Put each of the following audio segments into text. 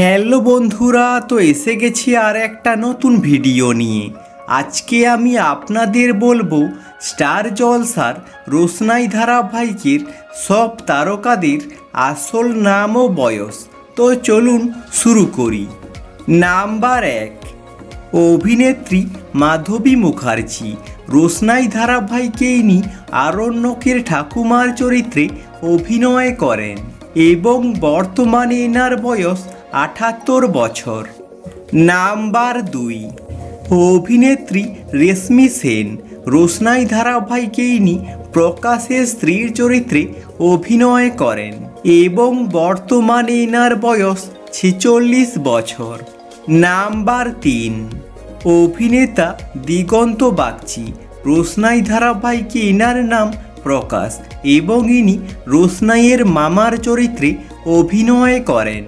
Hello বন্ধুরা, তো এসে গেছি আর একটা নতুন ভিডিও নিয়ে। আজকে আমি আপনাদের বলবো স্টার জলসার রোশনাই ধারাবাহিকের সব তারকাদের আসল নাম ও বয়স। তো চলুন শুরু করি। নাম্বার 1, অভিনেত্রী মাধবী মুখার্জি। রোশনাই ধারাবাহিকে ইনি আরণ্যকের ঠাকুমার চরিত্রে অভিনয় করেন এবং বর্তমানে এনার বয়স 78 বছর। নাম্বার 2, অভিনেত্রী রেশমি সেন। রোশনাই ধারাবাহিকে ইনি প্রকাশের স্ত্রীর চরিত্রে অভিনয় করেন এবং বর্তমানে এনার বয়স 46 বছর। নাম্বার 3, অভিনেতা দিগন্ত বাগচি। রোশনাই ধারাবাহিকে এনার নাম প্রকাশ এবং ইনি রোশনাইয়ের মামার চরিত্রে অভিনয় করেন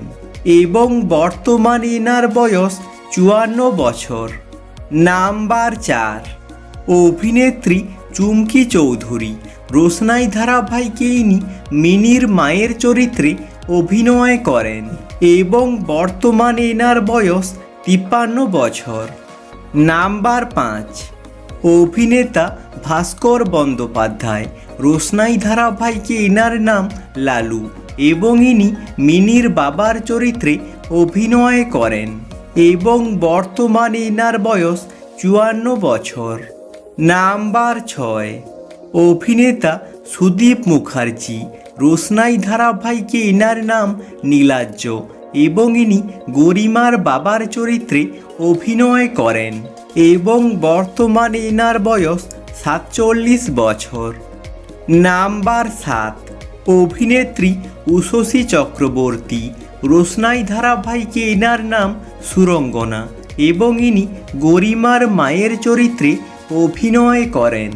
এবং বর্তমানে এনার বয়স 54 বছর। নাম্বার 4, অভিনেত্রী চুমকি চৌধুরী। রোশনাই ধারাবাহিকে ইনি মিনির মায়ের চরিত্রে অভিনয় করেন এবং বর্তমানে এনার বয়স 53 বছর। নাম্বার 5, অভিনেতা ভাস্কর বন্দ্যোপাধ্যায়। রোশনাই ধারাবাহিকে এনার নাম লালু এবং ইনি মিনির বাবার চরিত্রে অভিনয় করেন এবং বর্তমানে এনার বয়স 54 বছর। নাম্বার 6, অভিনেতা সুদীপ মুখার্জি। রোশনাই ধারাবাহিকে এনার নাম নীলাজ্জ এবং ইনি গরিমার বাবার চরিত্রে অভিনয় করেন এবং বর্তমানে এনার বয়স 47 বছর। নাম্বার 7, অভিনেত্রী উষসী চক্রবর্তী। রোশনাই ধারাবাহিকে এনার নাম সুরঙ্গনা এবং ইনি গরিমার মায়ের চরিত্রে অভিনয় করেন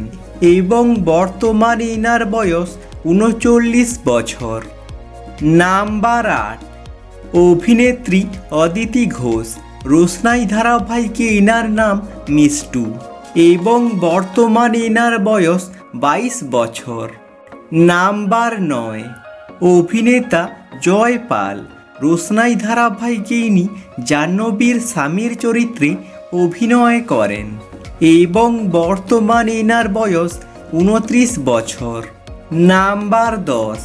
এবং বর্তমানে এনার বয়স 39 বছর। নাম্বার 8, অভিনেত্রী অদিতি ঘোষ। রোশনাই ধারাবাহিকে এনার নাম মিষ্টু এবং বর্তমানে এনার বয়স 22 বছর। নাম্বার 9, অভিনেতা জয় পাল। রোশনাই ধারাবাহিকে ইনি জাহ্নবীর স্বামীর চরিত্রে অভিনয় করেন এবং বর্তমানে এনার বয়স 29 বছর। নাম্বার 10,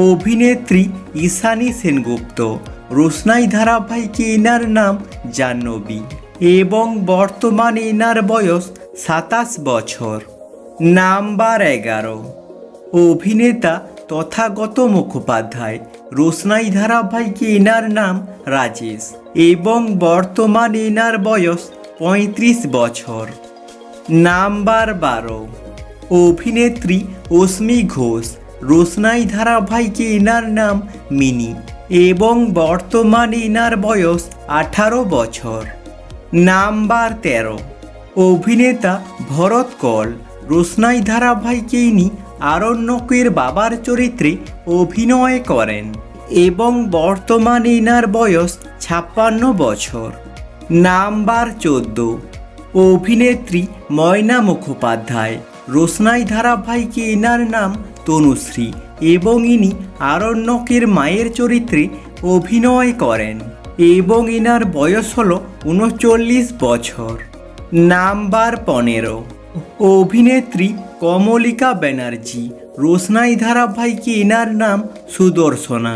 অভিনেত্রী ঈশানী সেনগুপ্ত। রোশনাই ধারাবাহিকে এনার নাম জাহ্নবী এবং বর্তমানে এনার বয়স 27 বছর। নাম্বার 11, অভিনেতা তথাগত মুখোপাধ্যায়। রোশনাই ধারাবাহিকে এনার নাম রাজেশ এবং বর্তমানে এনার বয়স 35 বছর। নাম্বার 12, অভিনেত্রী অশ্মি ঘোষ। রোশনাই ধারাবাহিকে এনার নাম মিনি এবং বর্তমানে এনার বয়স 18 বছর। নাম্বার 13, অভিনেতা ভরত কল। রোশনাই ধারাবাহিকে ইনি আরণ্যকের বাবার চরিত্রে অভিনয় করেন এবং বর্তমানে এনার বয়স 56 বছর। নাম্বার 14, অভিনেত্রী ময়না মুখোপাধ্যায়। রোশনাই ধারাবাহিকে এনার নাম তনুশ্রী এবং ইনি আরণ্যকের মায়ের চরিত্রে অভিনয় করেন এবং এনার বয়স হল 39 বছর। নাম্বার 15, অভিনেত্রী কমলিকা ব্যানার্জি। রোশনাই ধারাবাহিকে এনার নাম সুদর্শনা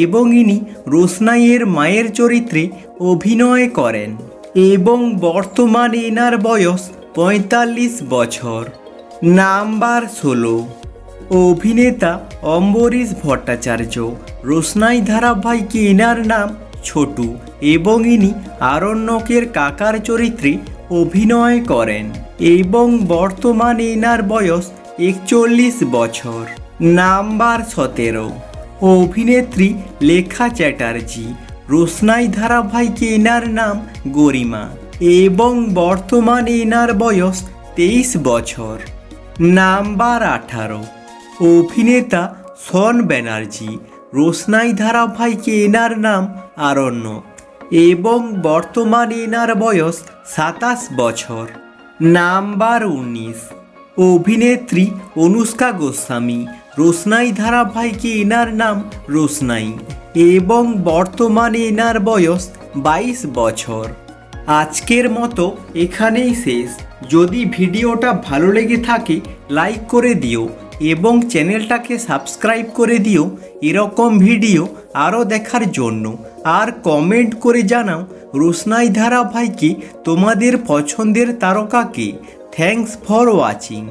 এবং ইনি রোশনাইয়ের মায়ের চরিত্রে অভিনয় করেন এবং বর্তমানে এনার বয়স 45 বছর। নাম্বার 16, অভিনেতা অম্বরীশ ভট্টাচার্য। রোশনাই ধারাবাহিকে এনার নাম ছোটু এবং ইনি আরণ্যকের কাকার চরিত্রে অভিনয় করেন এবং বর্তমানে এনার বয়স 41 বছর। নাম্বার 17, অভিনেত্রী লেখা চ্যাটার্জি। রোশনাই ধারাবাহিকে এনার নাম গরিমা এবং বর্তমানে এনার বয়স 23 বছর। নাম্বার 18, অভিনেতা শন ব্যানার্জি। রোশনাই ধারাবাহিকে এনার নাম আরণ্যক এবং বর্তমানে এনার বয়স 27 বছর। নাম্বার 19, অভিনেত্রী অনুষ্কা গোস্বামী। রোশনাই ধারাবাহিকে এনার নাম রোশনাই এবং বর্তমানে এনার বয়স 22 বছর। আজকের মতো এখানেই শেষ। যদি ভিডিওটা ভালো লেগে থাকে লাইক করে দিও এবং চ্যানেলটাকে সাবস্ক্রাইব করে দিও এরকম ভিডিও আরও দেখার জন্য। আর কমেন্ট করে জানাও রোশনাই ধারাবাহিকে তোমাদের পছন্দের তারকাকে। Thanks for watching.